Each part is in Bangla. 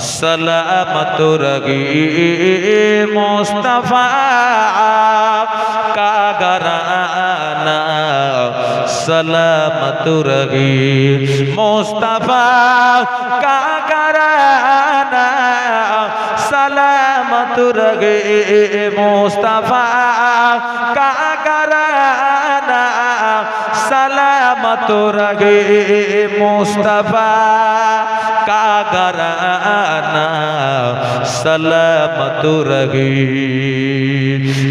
सलामत रगी मुस्तफा का घराना सलामत रगी मुस्तफा का घराना सलामत रगी मुस्तफा का घराना सलामत रगी मुस्तफा का घराना सलामत रगी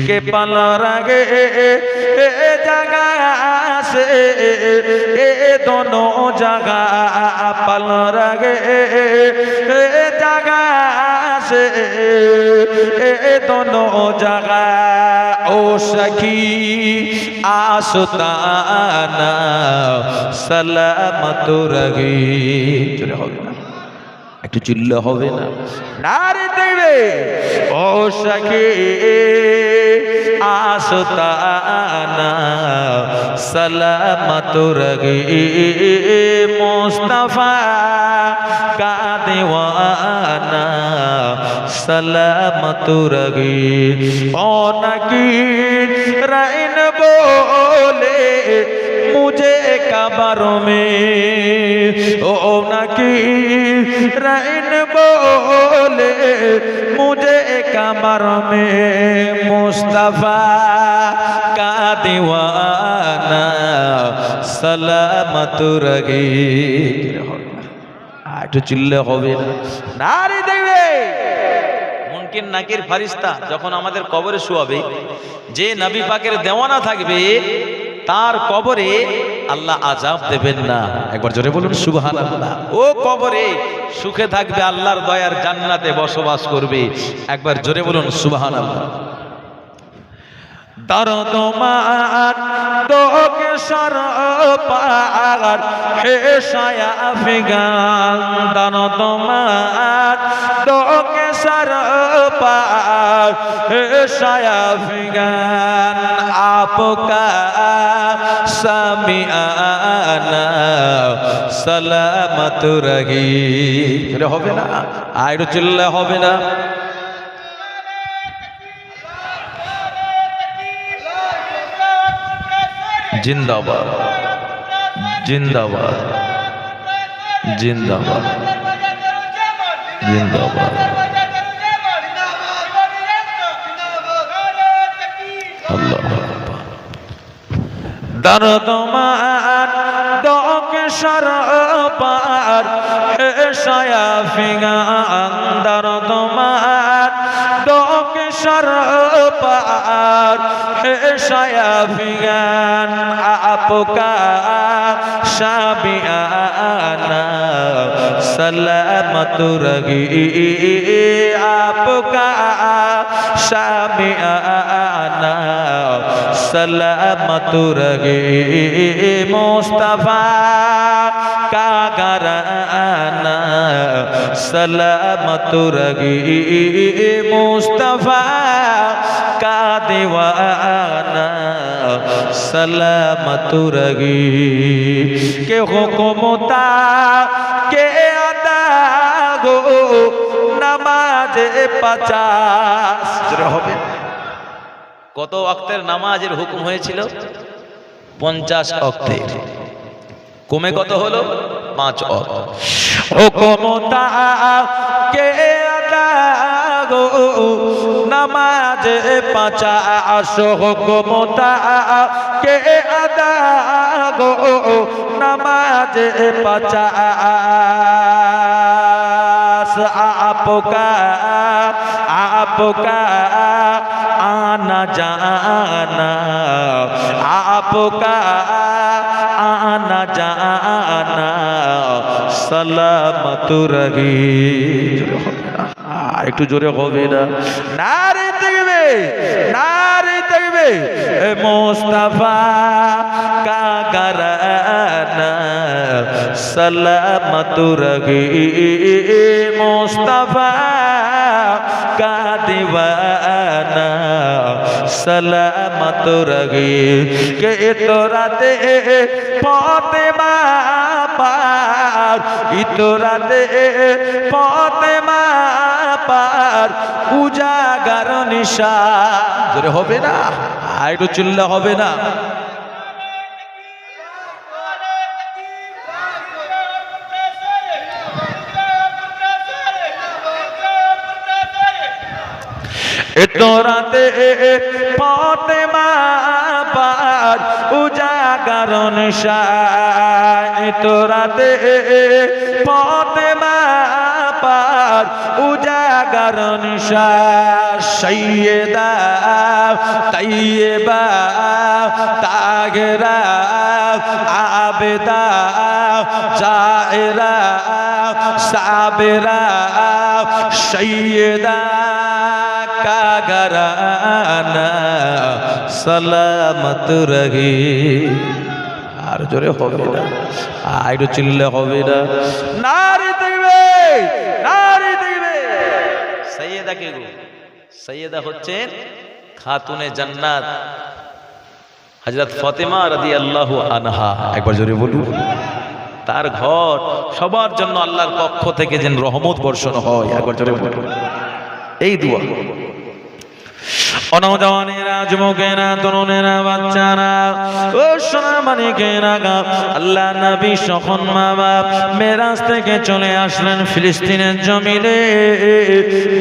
के पल रगे जगह से दोनों जगह पल रगे जगह से दोनों जगह ओ सखी आसुताना सलामत रगी একটু চিল্লা হবে না নারে দেবে ও সখী আসতানা সালামত রগি মুস্তাফা কা দিওয়ানা সালামত রগি ও নকি রাইন बोले मुझे कब्र में ओ नकी रैन बोले मुझे कब्र में मुस्तफा का दीवाना सलामत रगी একটু চিল্লে হবে না নারী দেবে মুনকির নাকির ফারিস্তা যখন আমাদের কবরে শুয়াবে যে নবী পাকের দেওয়ানা থাকবে তার কবরে আল্লাহ আযাব দেবেন না একবার জোরে বলুন সুবহানাল্লাহ ও কবরে সুখে থাকবে আল্লাহর দয়ার জান্নাতে বসবাস করবে একবার জোরে বলুন সুবহানাল্লাহ দরদ মান তোকে সর পার হে শায়া আফগান দরদ মান তোকে সর পার হে শায়া আফগান আপকা সামিআনা সালামত রগি হবে না আইরো চিল্লা হবে না जिंदाबाद जिंदाबाद जिंदाबाद जिंदाबाद अल्लाह दर्द मान दो के शर पार है शाया फिगान दर्द मान दो के शर पार है शाया फिगान आपका शाबियाना सलामत रगी आपका शाबियाना सलामत रगी मुस्तफा का घराना सलामत रगी मुस्तफा का दीवाना सलामत रगी के हुकुमता के अदा गो नमाज 50 হবে কত ওয়াক্তের নামাজের হুকুম হয়েছিল 50 ওয়াক্তের কমে কত হলো 5 ওয়াক্ত হুকুমতা কে আদা গো नमाज 50 हुकुमता के अदा गो नमाज 50 आपका आना जाना आपका आना जाना सलामत रगी একটু জোরে হবে না নারে দেখবে মুস্তাফা কা ঘরানা सलामत रगी मुस्तफा का दीवाना सलामत रगी के तोरा दे फातिमा पार ইতরাতে ফাতেমা পার উজাগার নিশা জোরে হবে না আর একটু চিল্লা হবে না তোরাতে ফাতেমা পার উজাগার নিশা তোরাতে ফাতেমা পার উজাগার নিশা সৈয়দা তাইয়্যিবা তাহেরা আবেদা জায়েরা সাবেরা সৈয়দা কাগরানা সালামত রহে আর জোরে হবে না আর একটু চিল্লে হবে না নারে তাকবীর নারে তাকবীর সৈয়দা কে গো সৈয়দা হচ্ছেন খাতুনে জান্নাত হযরত ফাতেমা রাদিয়াল্লাহু আনহা একবার জোরে বলুন তার ঘর সবার জন্য আল্লাহর পক্ষ থেকে যেন রহমত বর্ষণ হয় একবার জোরে বলুন এই দোয়া নওজওয়ানেরা যুবকেরা তরুণেরা বাচ্চারা ও সোনার মানিকেরা আল্লাহ নবী যখন মা বাপ মেরাজ থেকে চলে আসলেন ফিলিস্তিনের জমিনে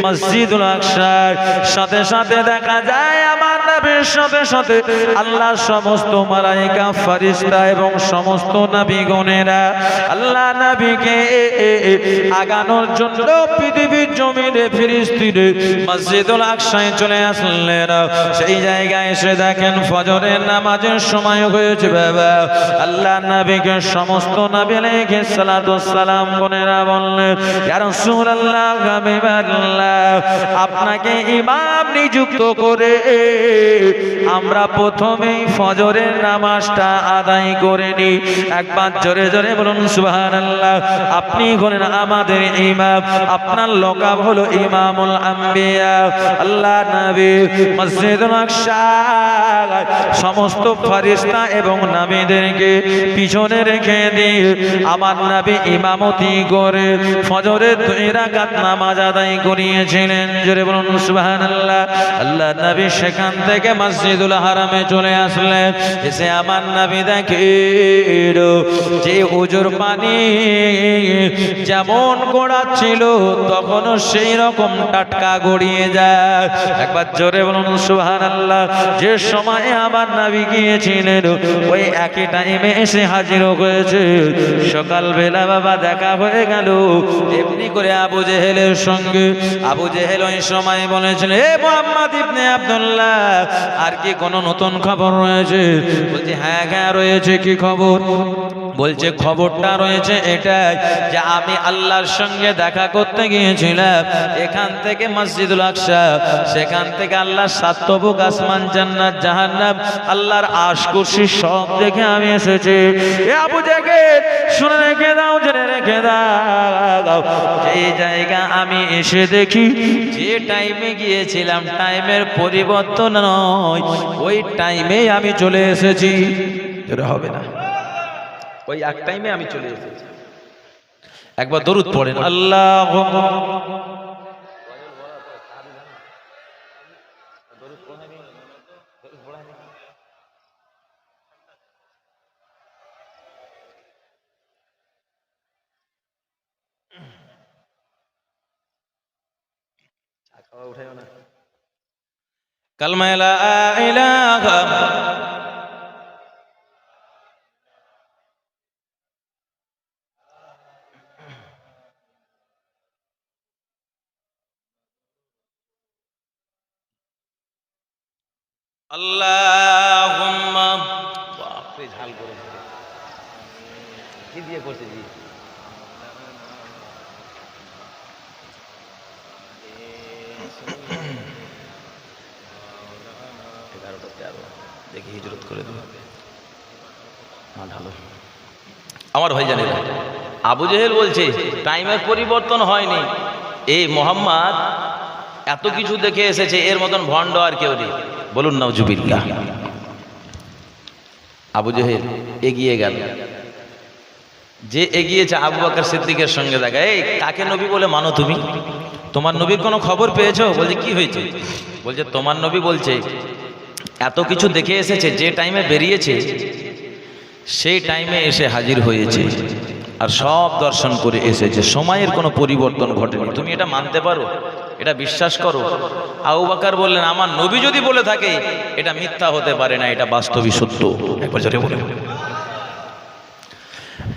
মসজিদুল আকসার সাথে সাথে দেখা যায় আমার নবীর সাথে সাথে আল্লাহর সমস্ত মালায়েকা ফেরেশতা এবং সমস্ত নবীগণেরা আল্লাহ নবীকে আগানোর জন্য পৃথিবীর জমিনে ফিলিস্তিনে মসজিদুল আকসায় চলে আসলেন সেই জায়গায় এসে দেখেন ফজরের নামাজের সময় হয়েছে বাবা আল্লাহ নবীকে সমস্ত নবী আলাইহিস সালাতু ওয়াস সালাম গণেরা বললেন ইয়া রাসূলুল্লাহ হাবিবাল্লাহ আপনাকে ইমাম নিযুক্ত করে আমরা প্রথমেই ফজরের নামাজটা আদায় করে নিই একবার জোরে জোরে বলুন সুবহানাল্লাহ আপনি হলেন আমাদের ইমাম আপনার লকাব হলো ইমামুল আম্বিয়া আল্লাহ নবী মসজিদুল আকসায় সমস্ত ফেরেশতা এবং নবীদেরকে পিছনে রেখে দিয়ে আমার নবী ইমামতি করে ফজরের 2 রাকাত নামাজ আদায় করিয়েছিলেন জোরে বলুন সুবহানাল্লাহ আল্লাহ নবী সেখান থেকে মসজিদুল হারামে চলে আসলেন এসে আমার নবী দেখেন যে উজুর পানি যেমন গড়াচ্ছিল তখনও সেই রকম টাটকা গড়িয়ে যায় একবার জোরে বলুন সুবহানাল্লাহ যে সময়ে আমার নবী গিয়েছিলেন ওই একই টাইমে এসে হাজির হয়েছে সকাল বেলা বাবা দেখা হয়ে গেল এমনি করে আবু জেহেলের সঙ্গে আবু জেহেল ওই সময় বলেছিল হে মুহাম্মদ ইবনে আব্দুল্লাহ আর কি কোনো নতুন খবর রয়েছে বলছে হ্যাঁ হ্যাঁ রয়েছে কি খবর বলছে খবরটা রয়েছে এটাই যে আমি আল্লাহর সঙ্গে দেখা করতে গিয়েছিলাম এখান থেকে মসজিদুল আকসা সেখান থেকে আল্লাহর 7 তবুক আসমান জান্নাত জাহান্নাম আল্লাহর আরশ কুরসি সব দেখে আমি এসেছি এ আবু জেহেল শুনে রেখে দাও জেনে রেখে দাও এই জায়গা আমি এসে দেখি যে টাইমে গিয়েছিলাম টাইমের পরিবর্তন নয় ওই টাইমেই আমি চলে এসেছি এটা হবে না ওই এক টাইমে আমি চলে এসেছি একবার দরুদ পড়েন আল্লাহুম্মা কালমা লা ইলাহা আল্লাহুম্মা বাপরে ঝাল করে কি দিয়ে করতে জি দেখি হিজরত করে দেব ভালো আমার ভাই জানেন আবু জেহেল বলছে টাইমের পরিবর্তন হয়নি এই মোহাম্মদ এত কিছু দেখে এসেছে এর মতন ভণ্ড আর কেউ নেই বলুন নাউজুবিল্লাহ আবু জেহেল এগিয়ে গেল যে এগিয়েছে আবু বকর সিদ্দিকের সঙ্গে দেখা, এই কাকে নবী বলে মানো তুমি? তোমার নবীর কোনো খবর পেয়েছো? বলছে কি হয়েছে? বলছে তোমার নবী বলছে এত কিছু দেখে এসেছে, যে টাইমে বেরিয়েছে সেই টাইমে এসে হাজির হয়েছে আর সব দর্শন করে এসেছে, সময়ের কোনো পরিবর্তন ঘটেনি। তুমি এটা মানতে পারো? এটা বিশ্বাস করো? আবু বকর বললেন আমার নবী যদি বলে থাকে এটা মিথ্যা হতে পারে না, এটা বাস্তবিক সত্য। একবার জোরে বলে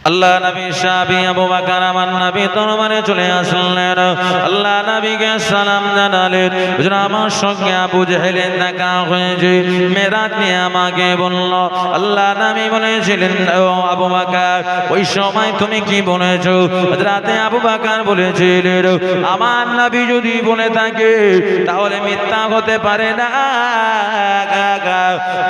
আল্লাহ নবী সাহাবী আবু বকর আমার নবী দরবারে চলে আসলেন, আল্লাহ নবীকে সালাম জানালেন। হুজুর আমার সঙ্গে আবু জেহেলের দেখা হয়েছে, মেরাজ নিয়ে আমাকে বলল। আল্লাহ নবী বলেছিলেন ও আবু বকর ওই সময় তুমি কি বলেছো? হযরতে আবু বকর বলেছিলেন আমার নবী যদি বলে থাকে তাহলে মিথ্যা হতে পারে না,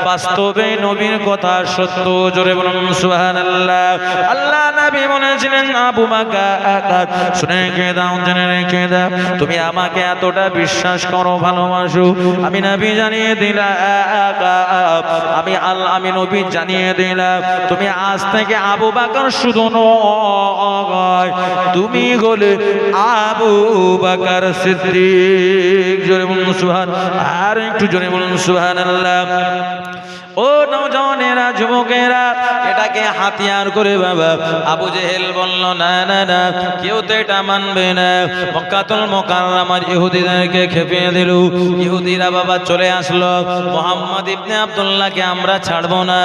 বাস্তবে নবীর কথা সত্য। জোরে বলুন সুবহানাল্লাহ। আল্লাহ নবী বলেছিলেন আবু বকর শুনে রেখে দাও, জেনে রেখে দাও, তুমি আমাকে এতটা বিশ্বাস করো, ভালোবাসো, আমি নবী জানিয়ে দিলাম, আমি নবী জানিয়ে দিলাম তুমি আজ থেকে আবু বকর শুধু নয়, তুমি হলে আবু বকর সিদ্দিক। জোরে বলুন সুবহান, আর একটু জোরে বলুন সুবহানাল্লাহ। ও নওজওয়ানেরা, যুবকেরা, এটাকে হাতিয়ার করে বাবা আবু জেহেল বলল না না না, কেউ তো এটা মানবে না। মক্কাতুল মুকাররমার ইহুদিদেরকে খেপিয়ে দিল। ইহুদিরা বাবা চলে আসলো, মুহাম্মদ ইবনে আব্দুল্লাহকে আমরা ছাড়বো না।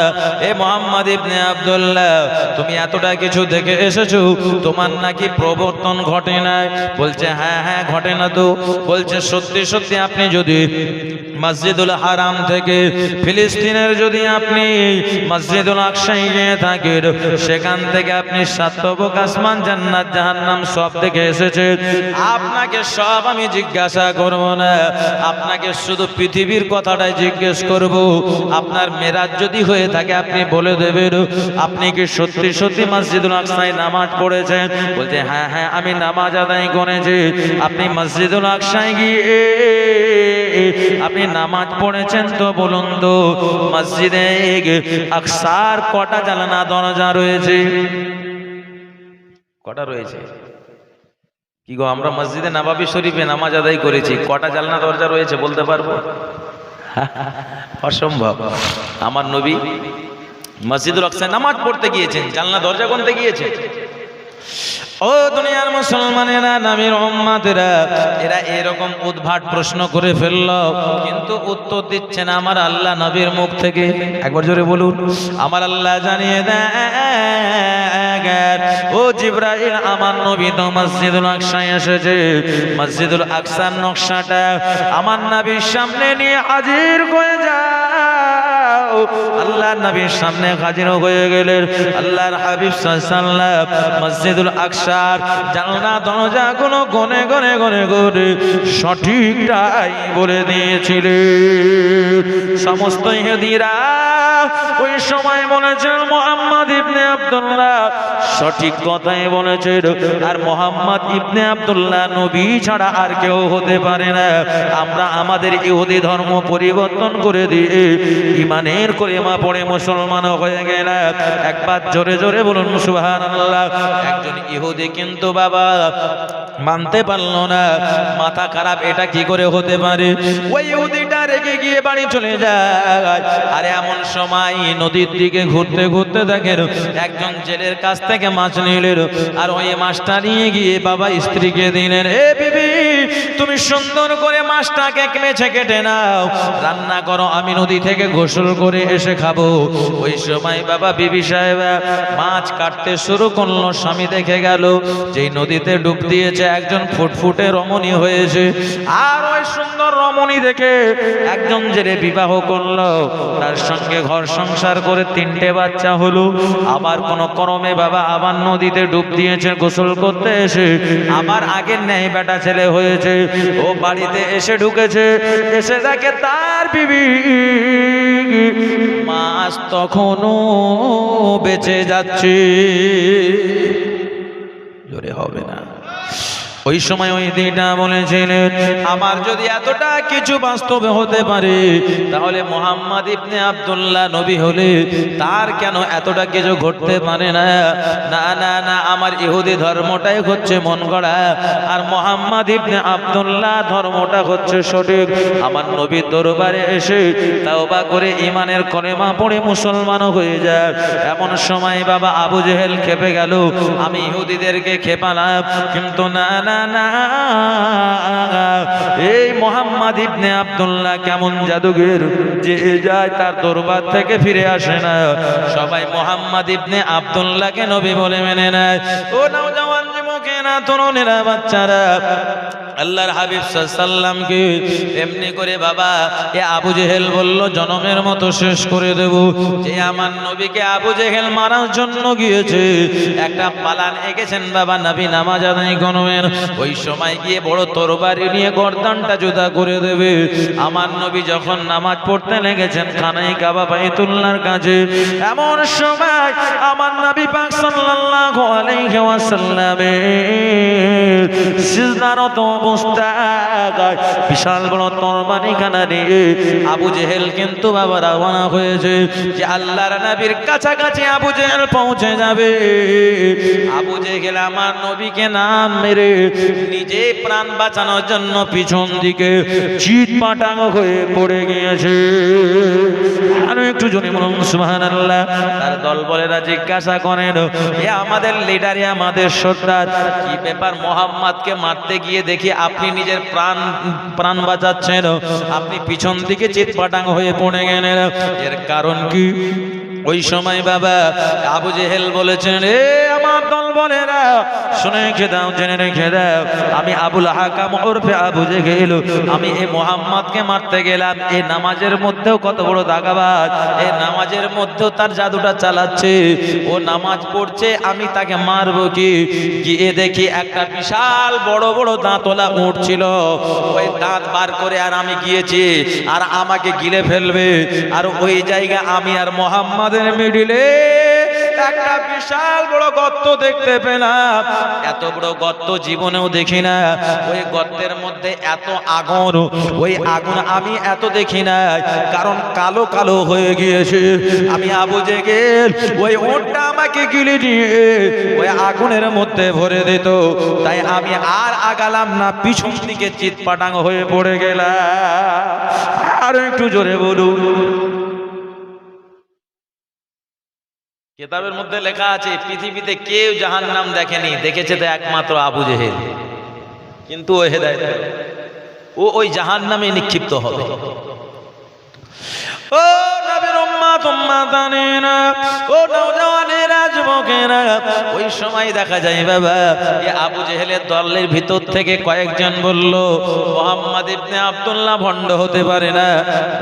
এ মুহাম্মদ ইবনে আব্দুল্লাহ, তুমি এতটা কিছু দেখে এসেছো, তোমার নাকি প্রবর্তন ঘটে না? বলছে হ্যাঁ হ্যাঁ ঘটে না তো। বলছে সত্যি সত্যি আপনি যদি মসজিদুল হারাম থেকে ফিলিস্তিনের যদি আপনি মসজিদুল আকসায় গিয়ে থাকেন, সেখান থেকে আপনি সাতবক আসমান, জান্নাত, জাহান্নাম সব দেখে এসেছেন, আপনাকে সব আমি জিজ্ঞাসা করব না, আপনাকে শুধু পৃথিবীর কথাটাই জিজ্ঞেস করব। আপনার মেরাজ যদি হয়ে থাকে আপনি বলে দেবেন আপনি কি সত্যি সত্যি মসজিদুল আকসায় নামাজ পড়েছেন? বলতে হ্যাঁ হ্যাঁ আমি নামাজ আদায় করেছি। আপনি মসজিদুল আকসায় গিয়ে আপনি নামাজ পড়েছেন তো বলুন তো মসজিদে আকসার কটা জানালা দরজা রয়েছে? কটা রয়েছে? কি গো, আমরা মসজিদে নববী শরীফে নামাজ আদায় করেছি, কটা জানলা দরজা রয়েছে বলতে পারবো? অসম্ভব। আমার নবী মসজিদুল আকসায় নামাজ পড়তে গিয়েছেন, জানলা দরজা গুনতে গিয়েছেন। ও দুনিয়ার মুসলমানেরা, নবীর উম্মতেরা, এরা এরকম উদ্ভট প্রশ্ন করে ফেলল, কিন্তু উত্তর দিচ্ছে না আমার আল্লাহ নবীর মুখ থেকে। একবার জোরে বলুন, আমার আল্লাহ জানিয়ে দেন ও জিবরাইল, আমার নবী তো মসজিদুল আকসায় এসেছে, মসজিদুল আকসার নকশাটা আমার নবীর সামনে নিয়ে হাজির হয়ে যাও। আল্লাহর নবীর সামনে হাজির হয়ে গেলেন। আল্লাহর হাবিব সাল্লাল্লাহু মসজিদুল আকসার জানলা দরজা গুলো গনে গনে গনে গনে সঠিকটাই বলে দিয়েছিলেন। সমস্ত ইহুদিরা ওই সময় বলেছেন মুহাম্মদ ইবনে আব্দুল্লাহ সঠিক কথাই বলেছেন, আর মুহাম্মদ ইবনে আব্দুল্লাহ নবী ছাড়া আর কেউ হতে পারে না। আমরা আমাদের ইহুদি ধর্ম পরিবর্তন করে দিয়ে ঈমানের কলিমা পড়ে মুসলমান হয়ে গেলাম। একবার জোরে জোরে বলুন সুবহানাল্লাহ। একজন ইহুদি কিন্তু বাবা মানতে পারলো না, মাথা খারাপ, এটা কি করে হতে পারে? ওই ইহুদিটা রেগে গিয়ে বাড়ি চলে যায়। আর এমন সময় নদীর দিকে ঘুরতে ঘুরতে দেখেন একজন জেলের কাছ থেকে মাছ নিলেন, আর ওই মাছটা নিয়ে গিয়ে বাবা স্ত্রীকে দিলেন। এ বিবি, তুমি সুন্দর করে মাছটাকে মেছে কেটে নাও, রান্না করো, আমি নদী থেকে গোসল করে এসে খাবো। ওই সময় বাবা বিবি সাহেবা মাছ কাটতে শুরু করলো। স্বামী দেখে গেল যে নদীতে ডুব দিয়েছে একজন ফুটফুটে রমণী হয়েছে, আর ওই সুন্দর রমণী দেখে একজন জেলে বিবাহ করলো, তার সঙ্গে ঘর সংসার করে 3টে বাচ্চা হলো। আবার কোন ক্রমে বাবা আবার নদীতে ডুব দিয়েছে গোসল করতে এসে, আবার আগের ন্যায় বেটা ছেলে হয়েছে। ও বাড়িতে এসে ঢুকেছে, এসে দেখে তার বিবি মাছ তখনও বেঁচে যাচ্ছে। জোরে হবে না? ওই সময় ওই দিনটা বলেছিলেন, আমার যদি এতটা কিছু বাস্তবে হতে পারে তাহলে মুহাম্মদ ইবনে আব্দুল্লাহ নবী হলে তার কেন এতটা কিছু ঘটতে পারে না? না না না, আমার ইহুদি ধর্মটাই হচ্ছে মন গড়া, আর মুহাম্মদ ইবনে আব্দুল্লাহ ধর্মটা হচ্ছে সঠিক। আমার নবীর দরবারে এসে তাওবা করে ঈমানের কলেমা পড়ে মুসলমান হয়ে যায়। এমন সময় বাবা আবু জেহেল খেপে গেল, আমি ইহুদিদেরকে খেপালাম, কিন্তু না না না, এই মুহাম্মদ ইবনে আব্দুল্লাহ কেমন জাদুঘর, যে যায় তার দরবার থেকে ফিরে আসে না। সবাই মুহাম্মদ ইবনে আব্দুল্লাহকে নবী বলে মেনে নেয়। ও নওজওয়ান যুবকেরা, তরুণেরা, বাচ্চারা, আল্লাহর হাবিব সাল্লাল্লাহু এমনি করে বাবা এ আবু জেহেল বলল, জনমের মতো শেষ করে দেব। যে আমার নবীকে আবু জেহেল মারার জন্য গিয়েছে, একটা পালান এঁকেছেন বাবা নবী নামাজ আদায় করবেন, ওই সময় গিয়ে বড় তরবারি নিয়ে গর্দানটা জুদা করে দেবে। আমার নবী যখন নামাজ পড়তে লেগেছেন খানায় কাবা বাইতুল্লাহর কাছে, এমন সময় আমার নবী পাক সাল্লাল্লাহু আলাইহি ওয়াসাল্লামের সিজদারত অবস্থায় বিশাল বড় তরবারি খানা নিয়ে আবু জেহেল কিন্তু বাবা রওনা হয়েছে, যে আল্লাহর নবীর কাছাকাছি আবু জেহেল পৌঁছে যাবে। আবু জেহেল আমার নবীকে নাম মেরে নিজে প্রাণ বাঁচানোর জন্য পিছন দিকে চিৎপাটাং হয়ে পড়ে গিয়েছে। আর একটু জোরে বলুন সুবহানাল্লাহ। তার দলবলেরা জিজ্ঞাসা করেন, এ আমাদের লিডার, আমাদের সর্দার, কি ব্যাপার মুহাম্মদকে মারতে গিয়ে দেখি আপনি নিজের প্রাণ বাঁচাচ্ছেন, আপনি পিছন দিকে চিৎপাটাং হয়ে পড়ে গেলেন, এর কারণ কি? ওই সময় বাবা আবু জেহেল বলেছেন, এ আমার দলবলেরা, শুনে রেখে দাও, জেনে রেখে দাও, আমি আবুল হাকাম ওরফে আবু জেহেল, আমি এই মুহাম্মদকে মারতে গেলাম। এই নামাজের মধ্যেও কত বড় দাগাবাজ, এই নামাজের মধ্যেও তার জাদুটা চালাচ্ছে। ও নামাজ পড়ছে, আমি তাকে মারবো কি? গিয়ে দেখি একটা বিশাল বড় বড় দাঁতওয়ালা উট ছিল, ওই দাঁত বার করে আর আমি গিয়েছি, আর আমাকে গিলে ফেলবে। আর ওই জায়গা আমি আর মুহাম্মদের মিডিলে একটা বিশাল বড় গর্ত দেখতে পেলাম। এত বড় গর্ত জীবনেও দেখি না। ওই গর্তের মধ্যে এত আগুন, ওই আগুন আমি এত দেখি না, কারণ কালো কালো হয়ে গিয়েছে। আমি আবু জেহেল, ওই ওটটা আমাকে গিলে নিয়ে ওই আগুনের মধ্যে ভরে দিত, তাই আমি আর আগালাম না, পিছন দিকে চিৎপাটাং হয়ে পড়ে গেলাম। আর একটু জোরে বলুন। কিতাবের মধ্যে লেখা আছে, পৃথিবীতে কেউ জাহান্নাম দেখেনি, দেখেছে তো একমাত্র আবু জেহেল, কিন্তু ও হেদায়েত পেল, ও ওই জাহান্নামে নিক্ষিপ্ত হবে। ও নবীর উম্মত উম্মাতানেরা, ও নওজওয়ানেরা, যুবকেরা, ওই সময় দেখা যায় বাবা এই আবু জেহেলের দলের ভিতর থেকে কয়েকজন বলল, মুহাম্মদ ইবনে আব্দুল্লাহ ভণ্ড হতে পারে না,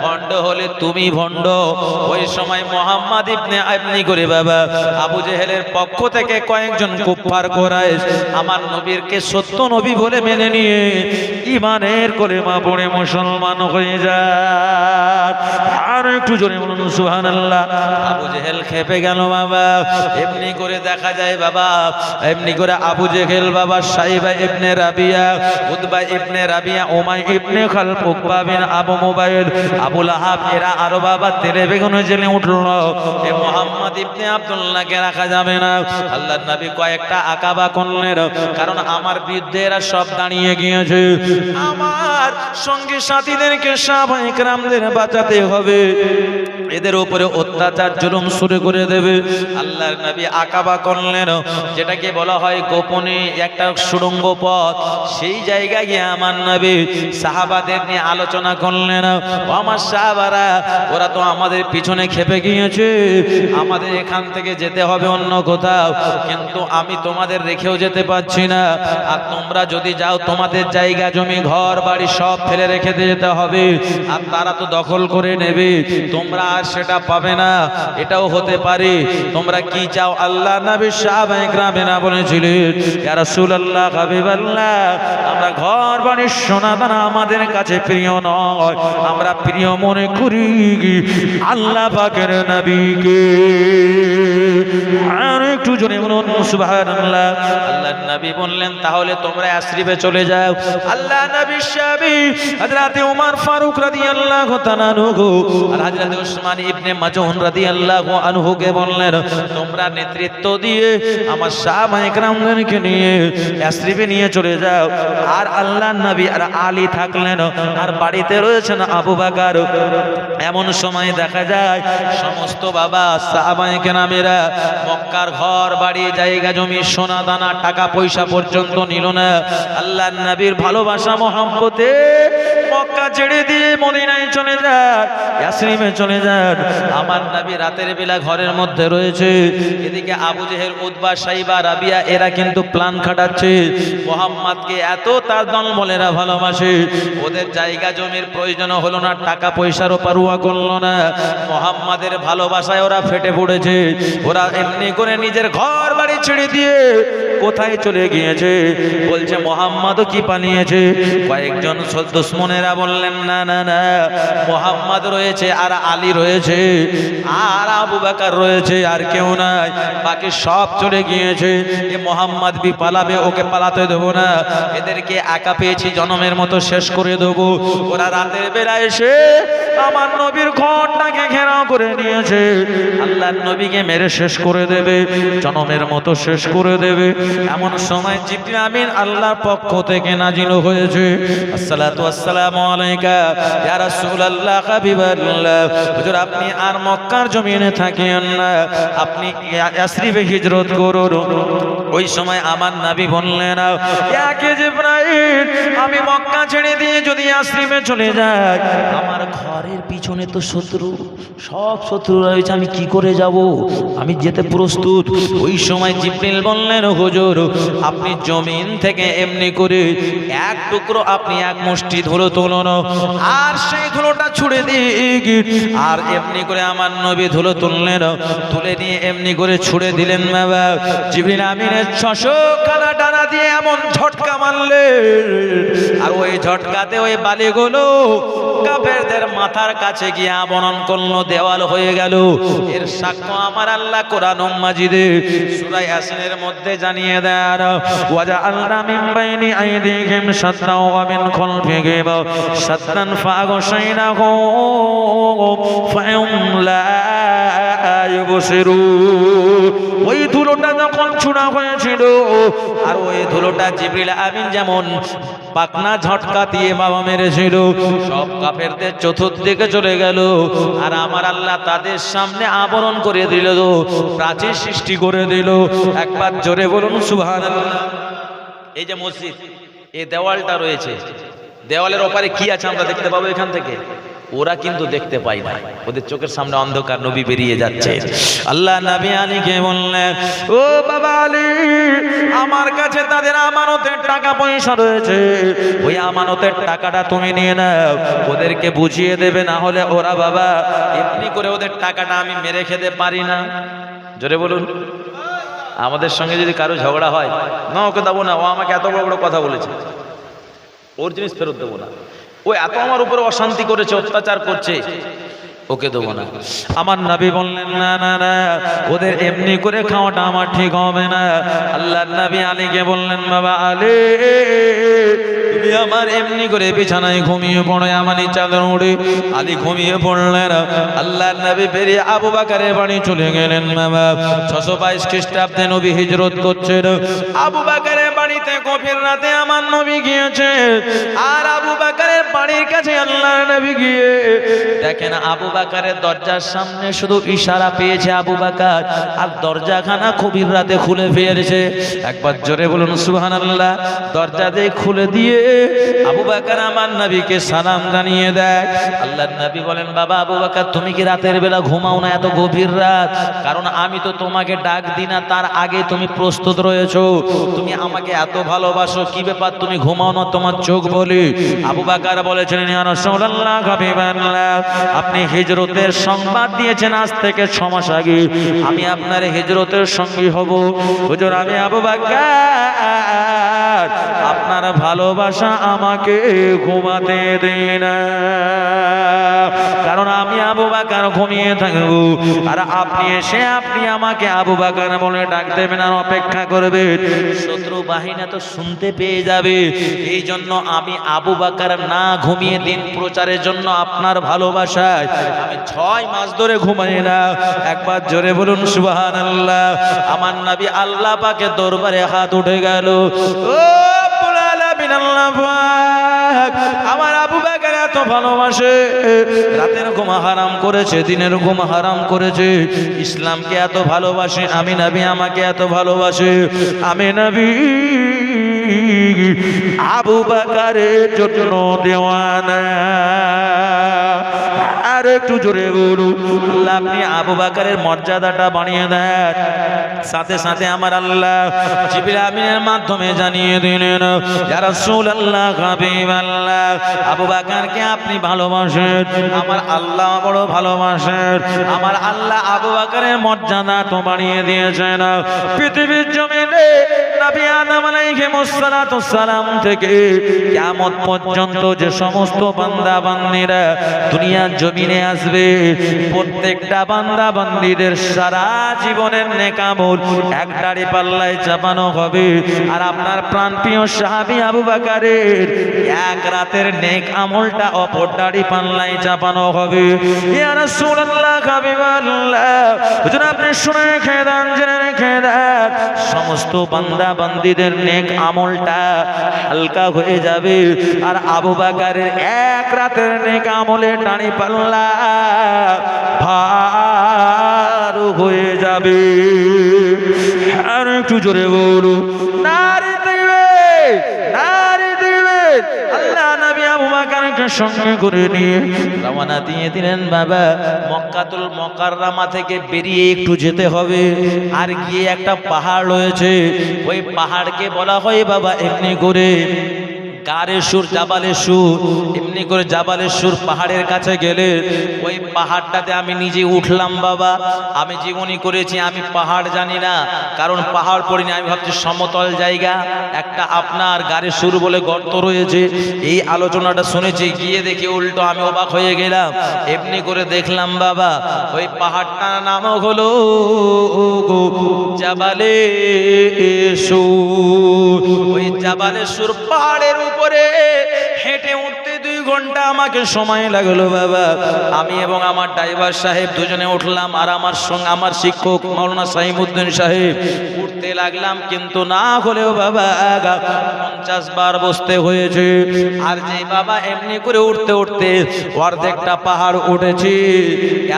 ভণ্ড হলে তুমি ভণ্ড। ওই সময় মুহাম্মদ ইবনে আবনি করে বাবা আবু জেহেলের পক্ষ থেকে কয়েকজন কুফার কুরাইশ আমার নবীরকে সত্য নবী বলে মেনে নিয়ে ঈমানের কলেমা পড়ে মুসলমান হয়ে যায়। আর একটু জোরে বলুন সুবহানাল্লাহ। আবু জেহেল খেপে গেল বাবা। এমনি করে দেখা যায় বাবা, এমনি করে আবু জেহেল বাবা সাইবা ইবনে রাবিয়া, উতবা ইবনে রাবিয়া, উমাই ইবনে খালফ, উকবা বিন আবু মুবাইদ, আবু লাহাব, এরা আরো বাবা তেলে বেগুনে জেলে উঠল। এ মুহাম্মদ ইবনে আব্দুল্লাহকে রাখা যাবে না। আল্লাহর নবী কয়েকটা আকাবা করলেন, কারণ আমার বিরুদ্ধে এরা সব দাঁড়িয়ে গিয়েছে, আমার সঙ্গী সাথীদেরকে সাহাবায়ে কেরামদের বাঁচাতে হবে, এদের উপরে অত্যাচার জুলুম শুরু করে দেবে। আল্লাহর নবী আকাবা করলেন, যেটাকে বলা হয় গোপনে একটা সুড়ঙ্গ পথ, সেই জায়গায় গিয়ে আমার নবী সাহাবাদের নিয়ে আলোচনা করলেন। আমার সাহাবারা, ওরা তো আমাদের পিছনে খেপে গিয়েছে, আমাদের এখান থেকে যেতে হবে অন্য কোথাও, কিন্তু আমি তোমাদের রেখেও যেতে পারছি না, আর তোমরা যদি যাও তোমাদের জায়গা জমি ঘর বাড়ি সব ফেলে রেখে যেতে হবে, আর তারা তো দখল করে নেবে, তোমরা আর সেটা পাবে না। এটাও হতে পারে, তোমরা কি চাও আল্লাহ নবী সাহাবায়ে কেরামেরা বলেছিলেন, ইয়া রাসূলুল্লাহ, হাবিবাল্লাহ, আমরা ঘর বাড়ি সোনা দানা আমাদের কাছে প্রিয় নয়, আমরা প্রিয় মনে করি আল্লাহ পাকের নবীকে। আর একটু জোরে বলুন সুবহানাল্লাহ। আল্লাহর নবী বললেন, তাহলে তোমরা ইয়াসরিবে চলে যাও। আল্লাহ নবীর সাহাবী হযরত ওমর ফারুক রাদিয়াল্লাহু তাআলা আনহু আর হযরত উসমান ইবনে মাজউন রাদিয়াল্লাহু আনহুকে বললেন, তোমরা নেতৃত্ব দিয়ে আমার সাহাবায়ে কেরামদেরকে নিয়ে ইয়াসরিবে নিয়ে চলে যাও। আর আল্লাহর নবী আর আলী থাকলেন, আর বাড়িতে রয়েছেন আবু বকর। এমন সময় দেখা যায় সমস্ত বাবা সাহাবায়ে কেরামেরা মক্কার ঘর বাড়ি জায়গা জমি সোনা দানা টাকা পয়সা পর্যন্ত নিল না। আল্লাহর নবীর ভালোবাসা মহব্বতে মক্কা ছেড়ে দিয়ে মদিনায় চলে যান, ইয়াসরিবে চলে যান। আমার নবী রাতের বেলা ঘরের মধ্যে রয়েছে, এদিকে আবু জেহেল, উতবা, সাইবা, রাবিয়া এরা কিন্তু প্ল্যান খাটাচ্ছে। মুহাম্মদকে এত তার দলবলেরা ভালোবাসে, ওদের জায়গা জমির প্রয়োজন হলো না, টাকা পয়সারও পারোয়া করলো না। মুহাম্মাদের ভালোবাসায় ওরা ফেটে পড়েছে। ওরা এমনি করে নিজের ঘর বাড়ি ছেড়ে দিয়ে কোথায় চলে গিয়েছে? বলছে মুহাম্মাদও কি পালিয়েছে? কয়েকজন দুশমনেরা বললেন, না না না, মুহাম্মদ রয়েছে আর আলী রয়েছে আর আবু বকর রয়েছে, আর কেউ নাই, বাকি সব চলে গিয়েছে। এ মুহাম্মদ বি পালাবে, ওকে পালাতে দেবো না, এদেরকে একা পেয়েছি জনমের মতো শেষ করে দেবো। ওরা রাতের বেলা এসে আমার নবীর ঘরটাকে ঘেরাও করে নিয়েছে, আল্লাহর নবীকে মেরে শেষ করে দেবে, জনমের মতো শেষ করে দেবে। এমন সময় জিবরিল আমিন আল্লাহর পক্ষ থেকে নাজিল হয়েছে, আসসালাতু আসসালামু আলাইকা ইয়া রাসূলুল্লাহ, হাবিবাল্লাহ, হুজুর আপনি আর মক্কার জমিনে থাকেন না, আপনি ইয়াসরিবে হিজরত করুন। ওই সময় আমার নবী বললেন, ইয়া কে জিবরাইল, আমি মক্কা ছেড়ে দিয়ে যদি ইয়াসরিবে চলে যাই, আমার ঘরের পিছনে তো শত্রু, সব শত্রু রয়েছে, আমি কি করে যাব? আমি যেতে প্রস্তুত। ওই সময় জিবরিল বললেন, হুজুর আপনি জমিন থেকে এমনি করে এক টুকরো, আপনি এক মুষ্টি ধুলো তুলুন, আর সেই ধুলোটা ছুড়ে দিয়ে, আর এমনি করে আমার নবী ধুলো তুললেন, তুলে নিয়ে এমনি করে ছুড়ে দিলেন। বাবা জিবরিল আমিনের 600 কানা ডানা দিয়ে এমন ঝটকা মারলে, আর ওই ঝটকাতে ওই বালিগুলো কাফেরদের মাথার কাছে গিয়ে আবরণ করলো, দেওয়াল হয়ে গেল। এর সাক্ষ্য আমার আল্লাহ কোরআন মাজিদে সূরা ইয়াসিনের মধ্যে জানিয়ে দেন, ওয়াজআলনা মিন বাইনি আইদিহিম সাদদান ওয়া মিন খালফিহিম সাদদান ফাগশাইনাহুম ফাহুম লা ইউবসিরুন। ওই ধুলোটা যখন ছুড়া হয়েছিল, আর ওই ধুলোটা জিবরিল আমিন যেমন পাকনা ঝটকা দিয়ে বাবা মেরেছিল, সব কাফেরদের চতুর্দিকে চলে গেল, আর আমার আল্লাহ তাদের সামনে আবরণ করে দিল, প্রাচীর সৃষ্টি করে দিল। একবার জোরে বলুন সুবহানাল্লাহ। এই যে মসজিদ, এই দেওয়ালটা রয়েছে, দেওয়ালের ওপারে কি আছে আমরা দেখতে পাবো এখান থেকে? ওরা কিন্তু দেখতে পায় না, ওদের চোখের সামনে অন্ধকার, নবী বেরিয়ে যাচ্ছে। আল্লাহ নবী আলীকে বললেন, ও বাবা আলী, আমার কাছে তাদের আমানতের টাকা পয়সা রয়েছে, ওই আমানতের টাকাটা তুমি নিয়ে নাও, ওদেরকে বুঝিয়ে দেবে, না হলে ওরা বাবা এমনি করে ওদের টাকাটা আমি মেরে খেতে পারি না। জোরে বলুন। আমাদের সঙ্গে যদি কারো ঝগড়া হয়, না ওকে দেবো না, ও আমাকে এত বড় বড় কথা বলেছে, ওর জিনিস ফেরত দেবো না, ও এত আমার উপরে অশান্তি করেছে, অত্যাচার করছে, ওকে দেবো না। আমার নবী বললেন, না না না, ওদের এমনি করে খাওয়াটা আমার ঠিক হবে না। আল্লাহর নবী আলীকে বললেন, বাবা আলী, তুমি আমার এমনি করে বিছানায় ঘুমিয়ে পড়ে, আমার চাদর উড়ে। আলী ঘুমিয়ে পড়লেন। আল্লাহর নবী বেরিয়ে আবু বকরের বাড়ি চলে গেলেন। বাবা 622 খ্রিস্টাব্দে নবী হিজরত করছেন। আবু বকরের বাড়িতে গভীর রাতে আমার নবী গিয়েছে, আর আবু বকরের বাড়ির কাছে আল্লাহর নবী গিয়ে দেখেন আবু বকরের দরজার সামনে শুধু ইশারা পেয়েছে আবু বকর, আর দরজাখানা গভীর রাতে খুলে ফেলেছে। একবার জোরে বলুন সুবহানাল্লাহ। দরজা দিয়ে খুলে দিয়ে আবু বকর আমার নবীকে সালাম জানিয়ে দেয়। আল্লাহর নবী বলেন, বাবা আবু বকর, তুমি কি রাতের বেলা ঘুমাও না এত গভীর রাত? কারণ আমি তো তোমাকে ডাক দিই না, তার আগে তুমি প্রস্তুত রয়েছো, তুমি আমাকে এত ভালোবাসো, কি ব্যাপার তুমি ঘুমাও না, তোমার চোখ বলি। আবু বকর বলেছিলেন ইয়া রাসূলুল্লাহ হাবিবাল্লাহ আপনি হিজরতের সংবাদ দিয়েছেন আজ থেকে 6 মাস আগে আমি আপনার হিজরতের সঙ্গী হব। হুজুর আমি আবু বকর আপনার ভালোবাসা আমাকে ঘুমাতে দেয় না, কারণ আমি আবু বকর ঘুমিয়ে থাকবো আর আপনি এসে আপনি আমাকে আবু বকর বলে ডাক দেবেন আর অপেক্ষা করবেন, শত্রু বাহিনী তো শুনতে পেয়ে যাবে। এই জন্য আমি আবু বকর না ঘুমিয়ে দিন প্রচারের জন্য আপনার ভালোবাসায় আমি 6 মাস ধরে ঘুমাই না। একবার জোরে বলুন সুবহানাল্লাহ। আমার নবী আল্লাহ পাকের দরবারে হাত উঠে গেল, ও রব্বুল আলামিন আল্লাহ পাক আমার আবু বকর এত ভালোবাসে, রাতের ঘুম হারাম করেছে, দিনের ঘুম হারাম করেছে, ইসলামকে এত ভালোবাসে, আমি নবী আমাকে এত ভালোবাসে, আমি নবী আবু বকরের জন্য দেওয়ানা। আর একটু জোরে বলুন আল্লাহ আপনি আবু বকরের মর্যাদাটা বাড়িয়ে দেন। সাথে সাথে আমার আল্লাহ জিবরিল আমিনের মাধ্যমে জানিয়ে দিলেন ইয়া রাসূলুল্লাহ হাবিবাল্লাহ আবু বকরকে আপনি ভালোবাসেন, আমার আল্লাহ বড় ভালোবাসেন, আমার আল্লাহ আবু বকরের মর্যাদা তো বাড়িয়ে দিয়েছেন। পৃথিবীর জমিনে নবী আদম আলাইহিস সালাম থেকে কিয়ামত পর্যন্ত যে সমস্ত বান্দা বান্দীরা দুনিয়ার জমিনে আসবে প্রত্যেকটা বান্দা বান্দীদের সারা জীবনের নেক আমল এক দাড়ি পাল্লায় চাপানো হবে। আর আপনার প্রাণপ্রিয় সাহাবী আবু বকরের এক রাতের নেক আমলটা অপর দাড়ি পাল্লায় চাপানো হবে। ইয়া রাসূলুল্লাহ হাবিবাল্লাহ হুজুর আপনি শুনে রেখে দেন, জেনে রেখে দেন, সমস্ত বান্দা বান্দীদের নেক আমলটা হালকা হয়ে যাবে আর আবু বকরের এক রাতের নেক আমলের দাড়ি পাল্লা ভার হয়ে যাবে। আর একটু জোরে বলুন নারে তাকবীর, নারে তাকবীর। আল্লাহ নবী আবু বকরকে সঙ্গে করে নিয়ে রওনা দিয়ে দিলেন। বাবা মক্কাতুল মুকাররমা থেকে বেরিয়ে একটু যেতে হবে, আর গিয়ে একটা পাহাড় রয়েছে, ওই পাহাড়কে বলা হয় বাবা এমনি করে গারেসুর জাবালেসুর, এমনি করে জাবালেসুর পাহাড়ের কাছে গেলে ওই পাহাড়টাতে আমি নিজে উঠলাম। বাবা আমি জীবনী করেছি, আমি পাহাড় জানি না, কারণ পাহাড় পড়িনি, আমি ভাবছি সমতল জায়গা একটা আপনার গারেসুর বলে গর্ত রয়েছে, এই আলোচনাটা শুনেছি, গিয়ে দেখি উল্টো আমি অবাক হয়ে গেলাম। এমনি করে দেখলাম বাবা ওই পাহাড়টার নাম হলো জাবালেসুর। ওই জাবালেসুর পাহাড়ের উপরে হেঁটে উঠতে 2 ঘন্টা আমাকে সময় লাগলো বাবা। আমি এবং আমার ড্রাইভার সাহেব দুজনে উঠলাম, আর আমার সঙ্গে আমার শিক্ষক মাওলানা সাইমউদ্দিন সাহেব উঠতে লাগলাম, কিন্তু না হলেও বাবা 50 বার বসতে হয়েছে। আর যে বাবা এমনি করে উঠতে উঠতে অর্ধেকটা পাহাড় উঠেছি,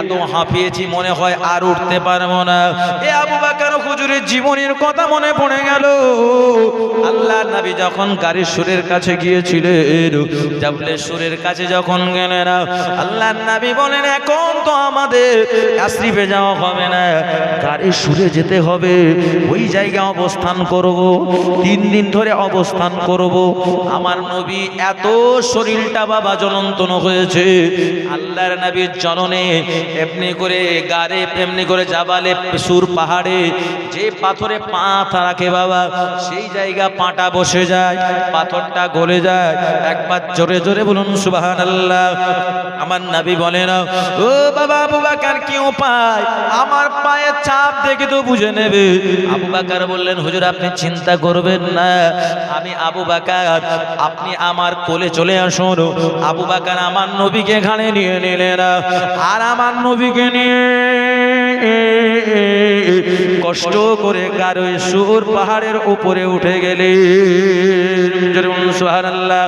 এত হাঁপিয়েছি মনে হয় আর উঠতে পারবো না। এ আবু বকর হুজুরের জীবনের কথা মনে পড়ে গেল। আল্লাহ নবী যখন গারেসুরের কাছে গিয়েছিলেন, জাবালেসুরের কাছে যখন গেলেন, আল্লাহ নবী বলেন এখন তো আমাদের ইয়াসরিবে যাওয়া হবে না, গারেসুরে যেতে হবে, ওই জায়গায় অবস্থান করব, 3 দিন ধরে অবস্থান করব। আমার নবী এত শরীরটা বাবা জ্বলন্তন হয়েছে, আল্লাহর নবীর জননে এমনি করে গারে এমনি করে জাবালে সুর পাহাড়ে যে পাথরে পা রাখে বাবা, সেই জায়গা পাটা বসে যায়, পাথরটা গলে যায়। একবার জোরে জোরে বলুন সুবহানাল্লাহ। আমার নবী বলেন ও বাবা আবু বকর কি উপায়, আমার পায়ে চাপ দেখে তো বুঝে নেবে। আবু বকর বললেন হুজুর আপনি চিন্তা করবেন না, আমি আবু বকর, আপনি আমার কোলে চলে আসুন। আবু বকর আমার নবীকে ঘাড়ে নিয়ে নিলেন, আর আমার নবীকে নিয়ে কষ্ট করে গারেসুর পাহাড়ের উপরে উঠে গেলেন। সুবহানাল্লাহ।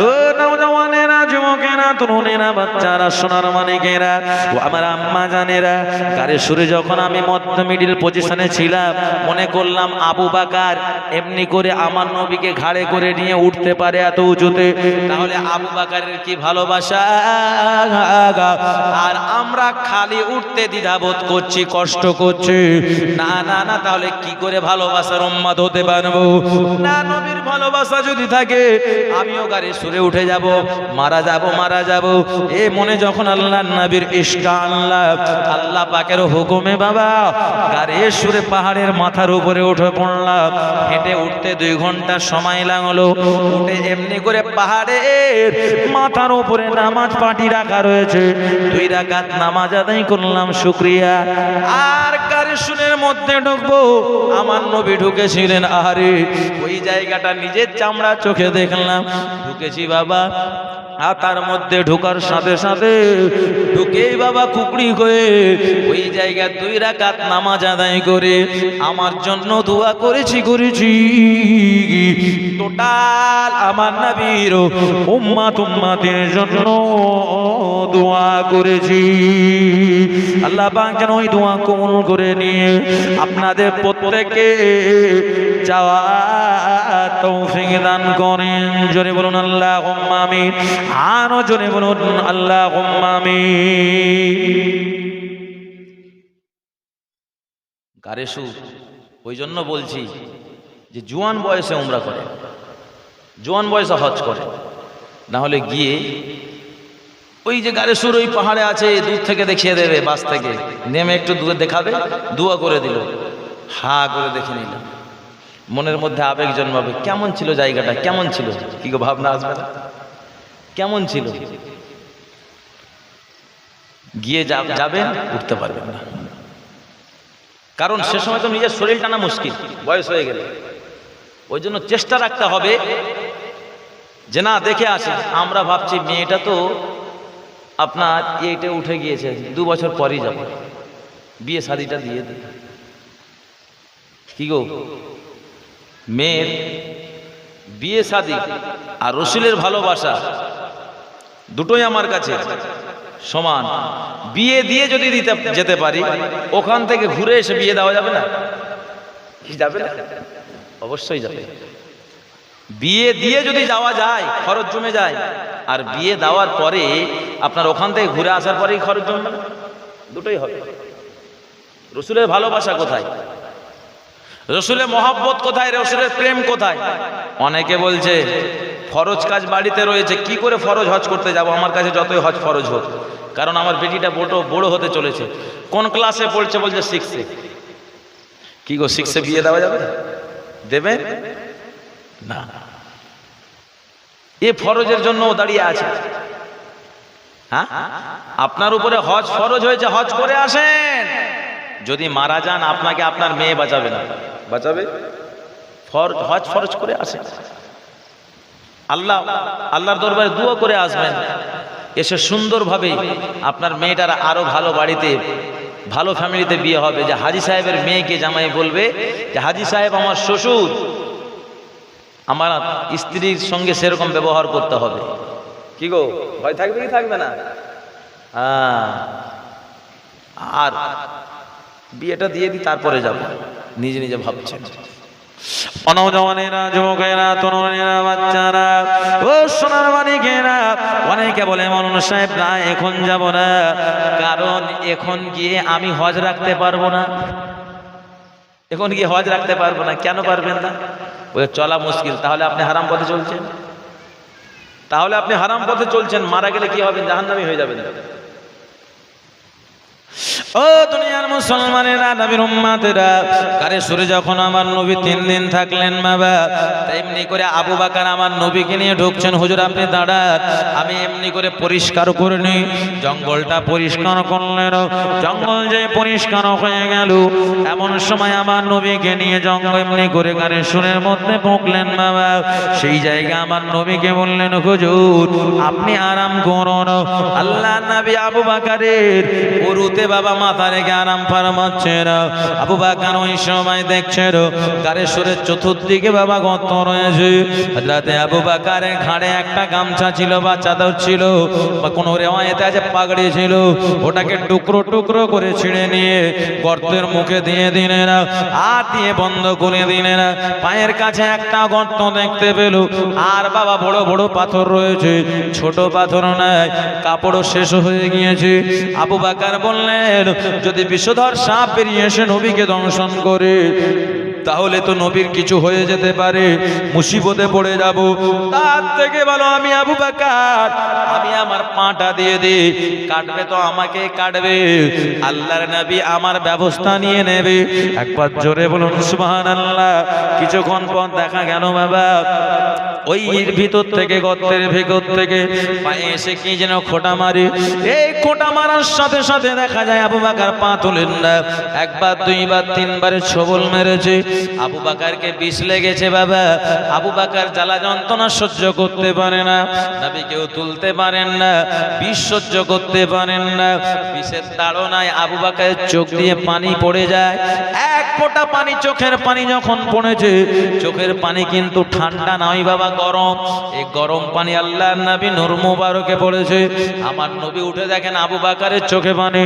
ও নওজওয়ানেরা, যুবকেরা, তরুণেরা, বাচ্চারা, সোনার মানিকেরা ও আমার আম্মা জানেরা, গাড়ি সুরে যখন আমি মধ্য মিডিল পজিশনে ছিলাম, মনে করলাম আবু বকর এমনি করে আমার নবীকে ঘাড়ে করে নিয়ে উঠতে পারে এত উঁচুতে, তাহলে আবু বকরের কি ভালোবাসা, আর আমরা খালি উঠতে দ্বিধাবোধ করছি, কষ্ট করছি। না না না, তাহলে কি করে ভালোবাসার উম্মত হতে পারবো? না, নবীর ভালোবাসা যদি থাকে আমিও গাড়ি সুরে উঠে যাব, মারা যাব, মারা যাব। এ মনে যখন আল্লাহ নবীর ইশক আল্লাহ আল্লাহ পাকের হুকুমে বাবা গাড়ি সুরে পাহাড়ের মাথার উপরে উঠে পড়লাম। হেঁটে উঠতে 2 ঘন্টা সময় লাগলো। উঠে এমনি করে পাহাড়ের মাথার উপরে নামাজ পাটি রাখা রয়েছে, 2 রাকাত নামাজ আদায় করলাম, শুকরিয়া। আর গাড়ি সুরের মধ্যে ঢুকবো, আমার নবী ঢুকেছিলেন। আরে ওই জায়গাটা নিজের চামড়া চোখে দেখলাম, ঢুকেছি বাবা। আর তার মধ্যে ঢোকার সাথে সাথে ঢুকেই বাবা কুকড়ি হয়ে ওই জায়গায় 2 রাকাত নামাজ আদায় করে আমার জন্য দোয়া করেছি। টোটাল আমার নবীর উম্মতের জন্য দোয়া করেছি। আল্লাহ পাক যেন ওই দোয়া কবুল করে নিয়ে আপনাদের প্রত্যেককে যাওয়া তৌফিক দান করেন। জোরে বলুন আল্লাহুম্মা আমিন। আরো জোরে বলুন আল্লাহুম্মা আমিন। গারেসু ওই জন্য বলছি যে জোয়ান বয়সে উমরা করে, জোয়ান বয়সে হজ করে, না হলে গিয়ে ওই যে গারেসুর ওই পাহাড়ে আছে, দূর থেকে দেখিয়ে দেবে, বাস থেকে নেমে একটু দূরে দেখাবে, দোয়া করে দিল, হা করে দেখে নিল, মনের মধ্যে আবেগ জন্মাবে, কেমন ছিল জায়গাটা, কেমন ছিল, কি গো ভাবনা আসবে না, কেমন ছিল? গিয়ে যাবেন, উঠতে পারবেন না, কারণ সে সময় তো নিজের শরীর টানা মুশকিল, বয়স হয়ে গেলে। ওই জন্য চেষ্টা রাখতে হবে যে না দেখে আসে। আমরা ভাবছি মেয়েটা তো আপনার এইটা উঠে গিয়েছে, 2 বছর পরই যাবো, বিয়ে শাদিটা দিয়ে দিই। কি গো, মেয়ের বিয়ে শাদি আর রসুলের ভালোবাসা দুটোই আমার কাছে সমান। বিয়ে দিয়ে যদি যেতে পারি, ওখান থেকে ঘুরে এসে বিয়ে দেওয়া যাবে না? যাবে না? অবশ্যই যাবে। বিয়ে দিয়ে যদি যাওয়া যায়, খরচ জমে যায়, আর বিয়ে দেওয়ার পরে আপনার ওখান থেকে ঘুরে আসার পরেই খরচ জমবে না, দুটোই হবে। রসুলের ভালোবাসা কোথায়? রসুলের মহব্বত কোথায়? রসুলের প্রেম কোথায়? অনেকে বলছে ফরজ কাজ বাড়িতে রয়েছে, কি করে ফরজ হজ করতে যাব? আমার কাছে যতই হজ ফরজ হোক, কারণ আমার বেটিটা বড় হতে চলেছে। কোন ক্লাসে পড়ছে? বলছে 6-এ। কি গো, 6-এ বিয়ে দেওয়া যাবে? দেবে না। এ ফরজের জন্য দাঁড়িয়ে আছে। হ্যাঁ, আপনার উপরে হজ ফরজ হয়েছে, হজ করে আসেন। যদি মারা যান আপনাকে আপনার মেয়ে বাঁচাবে না, বাঁচাবে? হজ ফরজ করে আসেন, আল্লাহর দরবারে দোয়া করে আসবেন। এসে সুন্দরভাবে আপনার মেয়েটার আরো ভালো বাড়িতে, ভালো ফ্যামিলিতে বিয়ে হবে। যে হাজী সাহেবের মেয়েকে জামাই বলবে যে হাজী সাহেব আমার শ্বশুর, আমার স্ত্রীর সঙ্গে সেরকম ব্যবহার করতে হবে। কি গো, ভয় থাকবে কি থাকবে না? আর বিয়েটা দিয়ে দিই, তারপরে যাব। নিজে নিজে ভাবছেন। অনজওয়ানেরা, যুবকেরা, তরুণেরা, বাচ্চারা, ও সোনার মানিকেরা, অনেকে বলে মাওলানা সাহেব না এখন যাব না, কারণ এখন গিয়ে আমি হজ রাখতে পারবো না। এখন গিয়ে হজ রাখতে পারবো না। কেন পারবেন না? ওই চলা মুশকিল। তাহলে আপনি হারাম পথে চলছেন, তাহলে আপনি হারাম পথে চলছেন। মারা গেলে কি হবেন? জাহান্নামী হয়ে যাবেন। ও দুনিয়ার মুসলমানেরা, নবীর উম্মতেরা, গারে সুরে যখন আমার নবী 3 দিন থাকলেন বাবা, তেমনি করে আবু বকর আমার নবীকে নিয়ে ঢুকছেন। হুজুর আপনি দাঁড়ান, আমি এমনি করে পরিষ্কার করে নিই। জঙ্গলটা পরিষ্কার করলেন। জঙ্গল যে পরিষ্কার হয়ে গেল, এমন সময় আমার নবীকে নিয়ে জঙ্গল এমনি করে গারে সুরের মধ্যে ঢুকলেন বাবা। সেই জায়গায় আমার নবীকে বললেন, হুজুর আপনি আরাম করুন। আল্লাহ নবী আবু বকরের গরুতে বাবা মাথা রেখে আরাম ফারমাচ্ছেন। আবু বকর ওই সময় দেখছেন গাড়ির সুরের চতুর্দিকে বাবা গর্ত রয়েছে। হযরতে আবু বকরের ঘাড়ে একটা গামছা ছিল বা চাদর ছিল বা কোনো রিওয়ায়েতে আছে পাগড়ি ছিল, ওটাকে টুকরো টুকরো করে ছিঁড়ে নিয়ে গর্তের মুখে দিয়ে দিলেন, আর দিয়ে বন্ধ করে দিলেন। পায়ের কাছে একটা গর্ত দেখতে পেল, আর বাবা বড় বড় পাথর রয়েছে, ছোট পাথর নাই, কাপড়ও শেষ হয়ে গিয়েছে। আবু বকর বললেন, যদি বিষধর সাপ বেরিয়ে এসে নবীকে দংশন করে তাহলে তো নবীর কিছু হয়ে যেতে পারে, মুসিবতে পড়ে যাব। তার থেকে ভালো আমি আবু বকর আমি আমার পাটা দিয়ে দিই, কাটবে তো আমাকে কাটবে, আল্লাহর নবী আমার ব্যবস্থা নিয়ে নেবে। একবার জোরে বলুন সুবহানাল্লাহ। কিছুক্ষণ পর দেখা গেল বাবা ওই ভিতর থেকে গর্তের ভেতর থেকে পায়ে এসে কি যেন খোঁটা মারে। এই খোঁটা মারার সাথে সাথে দেখা যায় আবু বকর পা তোলেন না, একবার দুইবার তিনবারে ছবল মেরেছে। আবু বকরকে বিষ লেগেছে বাবা। আবু বকর জ্বালা যন্ত্রণা সহ্য করতে পারে না, নবীকেও তুলতে পারেন না, বিষ সহ্য করতে পারেন না। বিষের তাড়নায় আবু বকরের চোখ দিয়ে পানি পড়ে যায়। এক ফোঁটা পানি, চোখের পানি যখন পড়েছে, চোখের পানি কিন্তু ঠান্ডা নয় বাবা, গরম। এই গরম পানি আল্লাহর নবী নূর মুবারকে পড়েছে। আমার নবী উঠে দেখেন আবু বকরের চোখে পানি।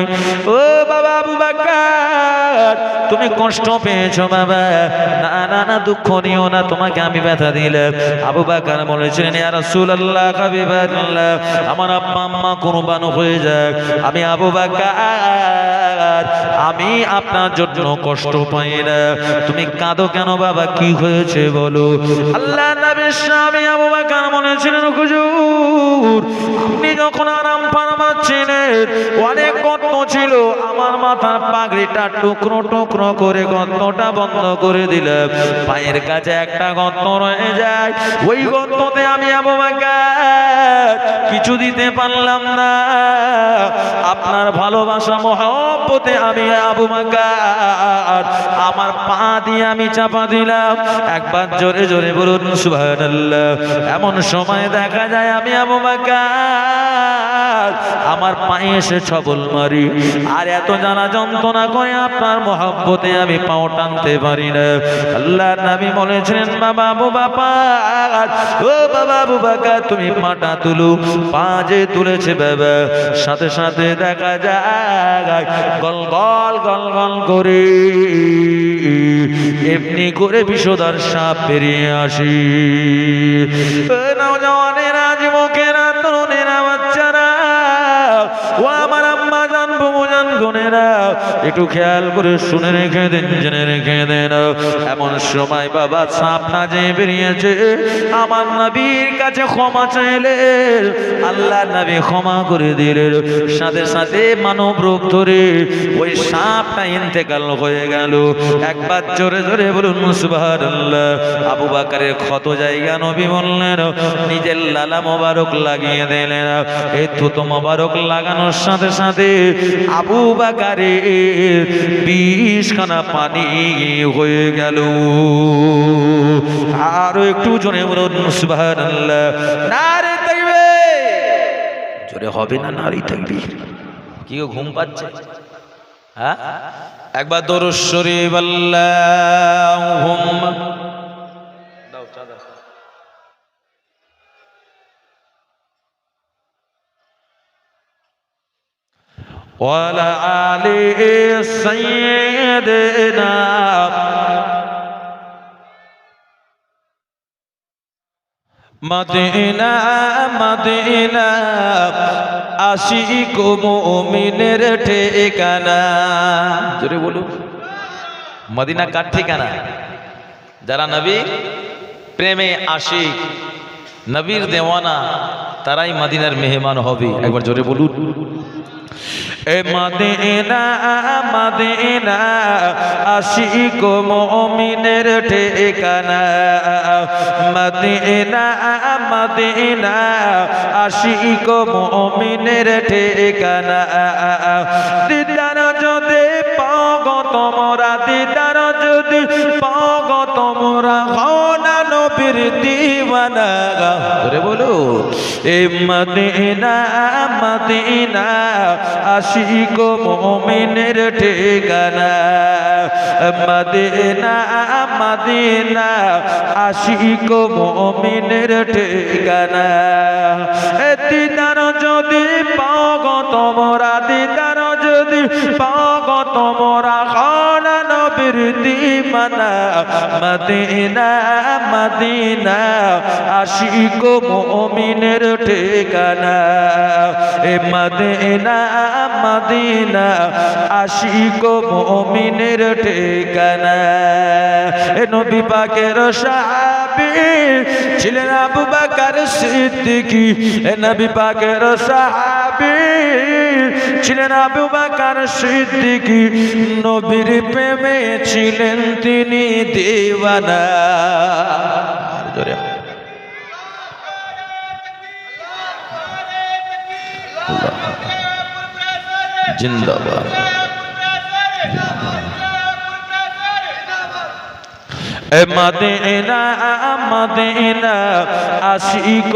ও বাবা আবু বকর, তুমি কষ্ট পেয়েছো বাবা? না না না, দুঃখ নিও না, তোমাকে আমি ব্যথা দিলাম। আবু বকর বলেছিলেন, ইয়া রাসূলুল্লাহ, হাবিবাল্লাহ, আমার আব্বা আম্মা কুরবান হয়ে যাক, আমি আবু বকর আমি আপনার জন্য কষ্ট পাই না। তুমি কাঁদো কেন বাবা, কি হয়েছে বলো? আল্লাহর নবীর স্বামী আবু বকর বলেছিলেন, হুজুর আপনি যখন আরাম ফারমাচ্ছিলেন অনেক গর্ত ছিল, আমার মাথার পাগড়িটা টুকরো টুকরো করে গর্তটা বন্ধ করে দিলাম, পায়ের কাছে একটা গর্ত রয়ে যায়, ওই গর্ততে আমি আবু বকর কিছু দিতে পারলাম না। আপনার ভালোবাসা মহব্বতে আমি আবু বকর আমার পা দিয়ে আমি চাপা দিলাম। একবার জোরে জোরে বলুন সুবহানাল্লাহ। এমন সময় দেখা যায় আমি আবু বকর আমার পায়ে এসে ছবল মারি, আর এত জ্বালা যন্ত্রণা করে আপনার মহব্বতে আমি পাও টানতে পারি না। আল্লাহর নবী বলেছিলেন, বাবা আবু বকর, ও বাবা আবু বকর তুমি পাটা তুলো। পা যে তুলেছে বাবা, সাথে সাথে দেখা যায় গল গল গল গল করে এমনি করে বিষধর সাপ বেরিয়ে আসি। নওজওয়ানেরা, যুবকেরা, তরুণেরা, বাচ্চারা, ও আমার আম্মা জান, বুবু জান, বোনেরা, একটু খেয়াল করে শুনে রেখে দেন, জেনে রেখে দেন। এমন সময় বাবা সাপ না যে বেরিয়েছে, আমার নবীর কাছে ক্ষমা চাইলে আল্লাহ নবী ক্ষমা করে দিলেন। সাথে সাথে মানব রূপ ধরে ওই সাপটা ইন্তেকাল হয়ে গেল। একবার জোরে জোরে বলুন সুবহানাল্লাহ। আবু বকরের ক্ষত জায়গা নবী বললেন, নিজের লালা মোবারক লাগিয়ে দিলেন। এই থুতু মোবারক লাগানোর সাথে সাথে আবু বকরের 20খানা পানি হয়ে গেল। আরো একটু জোরে বলুন সুবহানাল্লাহ। নারে তাকবীর। জোরে হবে না নারী তাকবীর? কি গো ঘুম পাচ্ছে? হ্যাঁ, একবার দরুদ শরীফ আল্লাহুম্মা দাও চাদর। ওয়ালা আলি সাইয়্যিদিনা মদিনা মদিনা আশিক মুমিনের ঠিকানা। জোরে বলুন, মদিনা কার ঠিকানা? যারা নবী প্রেমে আশিক, নবীর দেওয়ানা, তারাই মদিনার মেহমান হবে। একবার জোরে বলুন, এ মদিনা মদিনা আশিক মুমিনের ঠিকানা। মদিনা মদিনা আশিক মুমিনের ঠিকানা। দিদার যদি পাও গো তোমরা, দিদার যদি পাও গো তোমরা, হও না নবীর দিওয়ানা করে বলো এ মদিনা মদিনা আশিক মুমিনের ঠিকানা মদিনা মদিনা আশিক মুমিনের ঠিকানা এ দিদার যদি পাও গো তোমরা দিদার যদি পাও গো তোমরা খানা নবীর দিওয়ানা মদিনা মদিনা আশিক মুমিনের ঠিকানা এ মদিনা মদিনা আশিক মুমিনের ঠিকানা এ নবী পাকের সাহাবী ছিলেন আবু বকর সিদ্দিক এ নবী পাকের সাহাবী ছিলেন আবু বকর সিদ্দিক নবীর প্রেমে ছিলেন তিনি দিওয়ানা জোরে জিন্দাবাদ এ মদিনা মদিনা আশিক